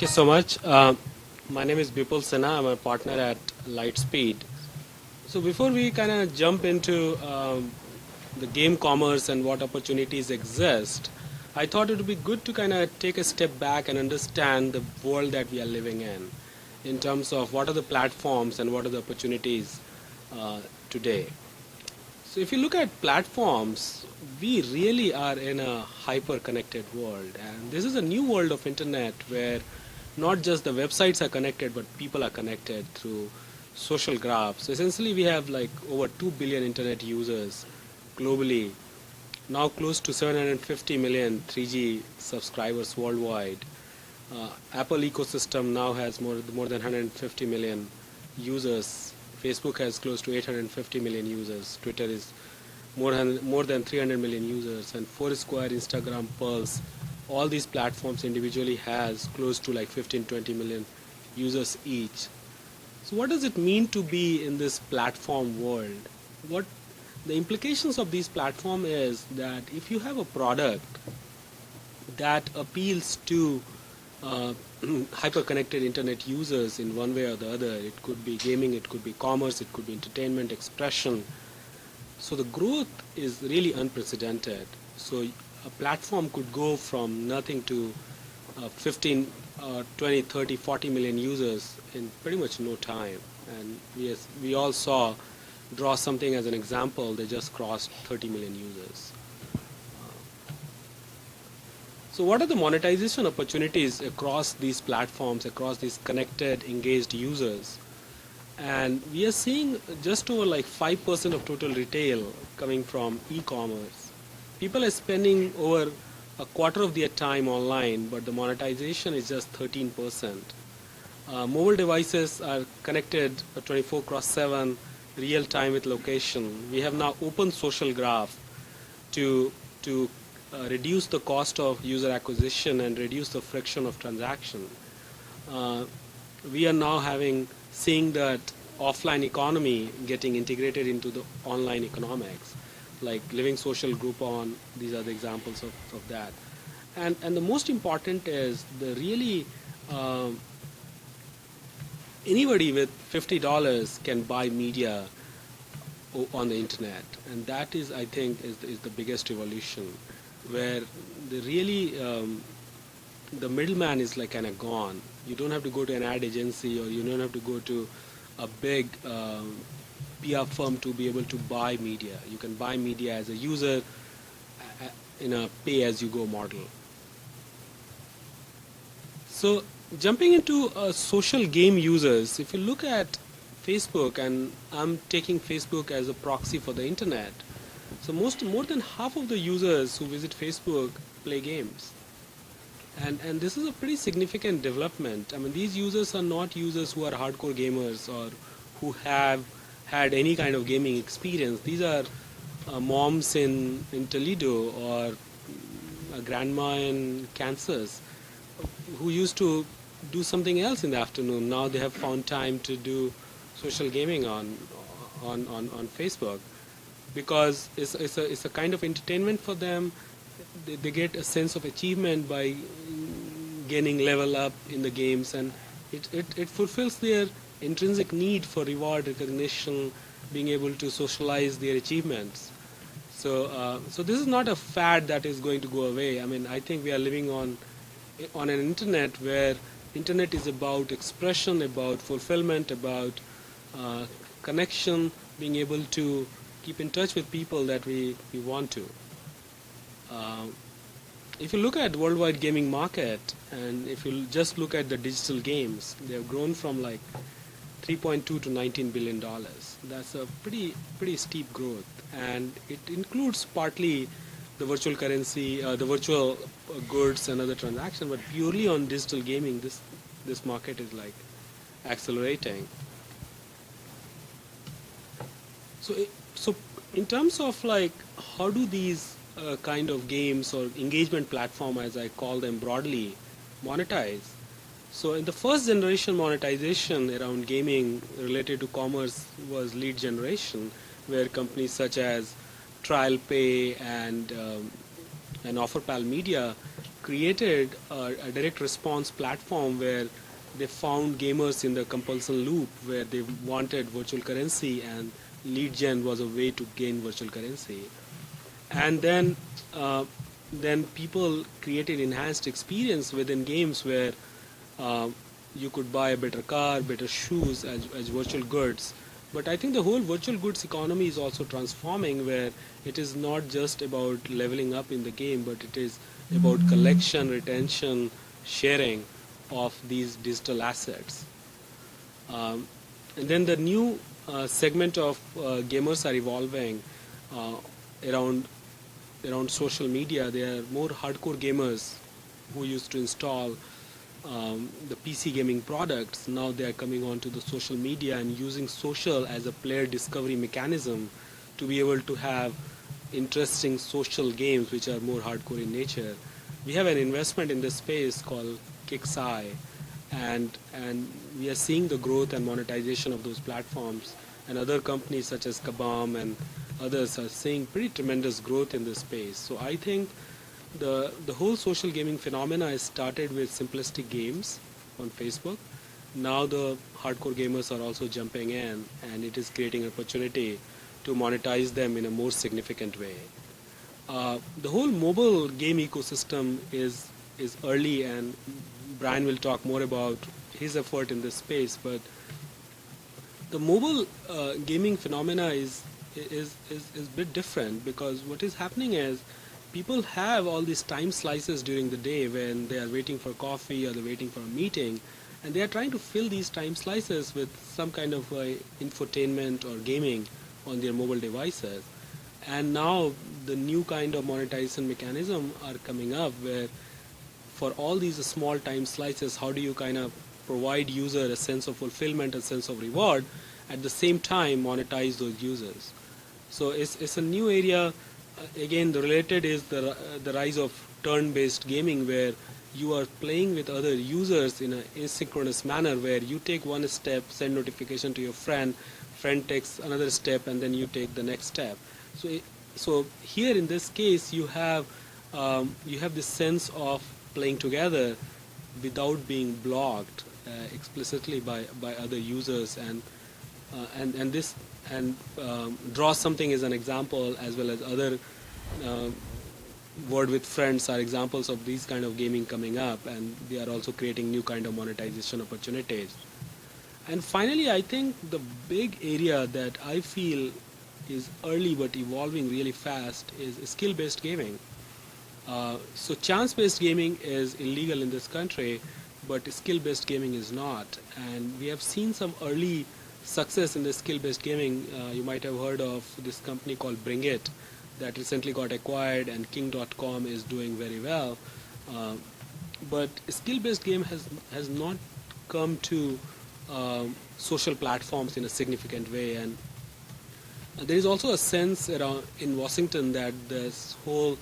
you so much. My name is Bipul Sinha. I'm a partner at Lightspeed. So before we kind of jump into the game commerce and what opportunities exist, I thought it would be good to kind of take a step back and understand the world that we are living in terms of what are the platforms and what are the opportunities today. So if you look at platforms, we really are in a hyper-connected world, and this is a new world of internet where not just the websites are connected, but people are connected through social graphs. So essentially, we have like over 2 billion internet users globally, now close to 750 million 3G subscribers worldwide. Apple ecosystem now has more than 150 million users. Facebook has close to 850 million users. Twitter is more than 300 million users. And Foursquare, Instagram, Pulse, all these platforms individually has close to like 15-20 million users each. So what does it mean to be in this platform world? What the implications of these platforms is that if you have a product that appeals to hyper-connected internet users in one way or the other. It could be gaming, it could be commerce, it could be entertainment, expression. So the growth is really unprecedented. So a platform could go from nothing to 15, 20, 30, 40 million users in pretty much no time. And we all saw, draw something as an example, they just crossed 30 million users. So what are the monetization opportunities across these platforms, across these connected, engaged users? And we are seeing just over like 5% of total retail coming from e-commerce. People are spending over a quarter of their time online, but the monetization is just 13%. Mobile devices are connected 24/7, real time with location. We have now open social graph to reduce the cost of user acquisition and reduce the friction of transaction. We are now seeing that offline economy getting integrated into the online economics, like living social Groupon. These are the examples of that. And the most important is the really anybody with $50 can buy media on the internet, and that is, I think, is the biggest revolution, where the middleman is like kind of gone. You don't have to go to an ad agency, or you don't have to go to a big PR firm to be able to buy media. You can buy media as a user in a pay-as-you-go model. So jumping into social game users, if you look at Facebook, and I'm taking Facebook as a proxy for the internet, so more than half of the users who visit Facebook play games. And this is a pretty significant development. I mean, these users are not users who are hardcore gamers or who have had any kind of gaming experience. These are moms in Toledo or a grandma in Kansas who used to do something else in the afternoon. Now they have found time to do social gaming on Facebook, because it's a kind of entertainment for them. They get a sense of achievement by gaining level up in the games, and it fulfills their intrinsic need for reward, recognition, being able to socialize their achievements. So this is not a fad that is going to go away. I mean, I think we are living on an internet where internet is about expression, about fulfillment, about connection, being able to keep in touch with people that we want to. If you look at worldwide gaming market, and if you just look at the digital games, they have grown from like 3.2 to $19 billion. That's a pretty steep growth, and it includes partly the virtual currency, the virtual goods and other transactions, but purely on digital gaming, this market is like accelerating. So in terms of like how do these kind of games or engagement platform, as I call them broadly, monetize? So in the first generation monetization around gaming related to commerce was lead generation, where companies such as TrialPay and OfferPal Media created a direct response platform where they found gamers in the compulsion loop where they wanted virtual currency, and lead gen was a way to gain virtual currency. And then people created enhanced experience within games where you could buy a better car, better shoes as virtual goods. But I think the whole virtual goods economy is also transforming, where it is not just about leveling up in the game, but it is about collection, retention, sharing of these digital assets. And then the new segment of gamers are evolving around social media. There are more hardcore gamers who used to install the PC gaming products. Now they are coming onto the social media and using social as a player discovery mechanism to be able to have interesting social games which are more hardcore in nature. We have an investment in this space called Kiip, and we are seeing the growth and monetization of those platforms, and other companies such as Kabam and others are seeing pretty tremendous growth in this space. So I think the whole social gaming phenomena has started with simplistic games on Facebook. Now the hardcore gamers are also jumping in, and it is creating an opportunity to monetize them in a more significant way. The whole mobile game ecosystem is early, and Brian will talk more about his effort in this space. But the mobile gaming phenomena is a bit different, because what is happening is people have all these time slices during the day when they are waiting for coffee or they're waiting for a meeting, and they are trying to fill these time slices with some kind of infotainment or gaming on their mobile devices. And now the new kind of monetization mechanism are coming up, where for all these small time slices, how do you kind of provide user a sense of fulfillment, a sense of reward, at the same time monetize those users. So it's a new area. Again, the related is the rise of turn-based gaming, where you are playing with other users in an asynchronous manner, where you take one step, send notification to your friend takes another step, and then you take the next step. So here in this case, you have this sense of playing together without being blocked explicitly by other users, and draw something as an example, as well as other word with friends are examples of these kind of gaming coming up, and they are also creating new kind of monetization opportunities. And finally, I think the big area that I feel is early but evolving really fast is skill-based gaming. So chance-based gaming is illegal in this country, but skill-based gaming is not. And we have seen some early success in the skill-based gaming. You might have heard of this company called Bring It that recently got acquired, and King.com is doing very well. But skill-based game has not come to social platforms in a significant way. And there is also a sense around in Washington that this whole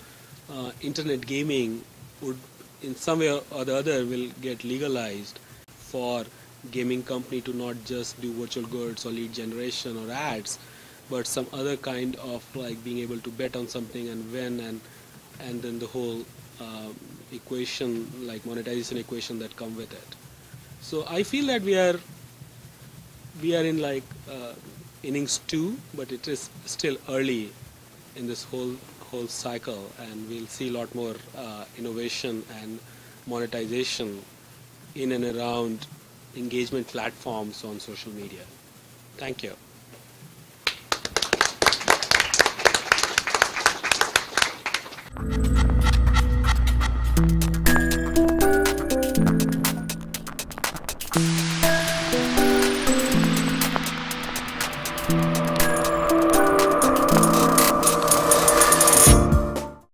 internet gaming would, in some way or the other, will get legalized for gaming company to not just do virtual goods or lead generation or ads, but some other kind of like being able to bet on something and win, and then the whole equation, like monetization equation that come with it. So I feel that we are in like innings 2, but it is still early in this whole cycle, and we'll see a lot more innovation and monetization in and around engagement platforms on social media. Thank you.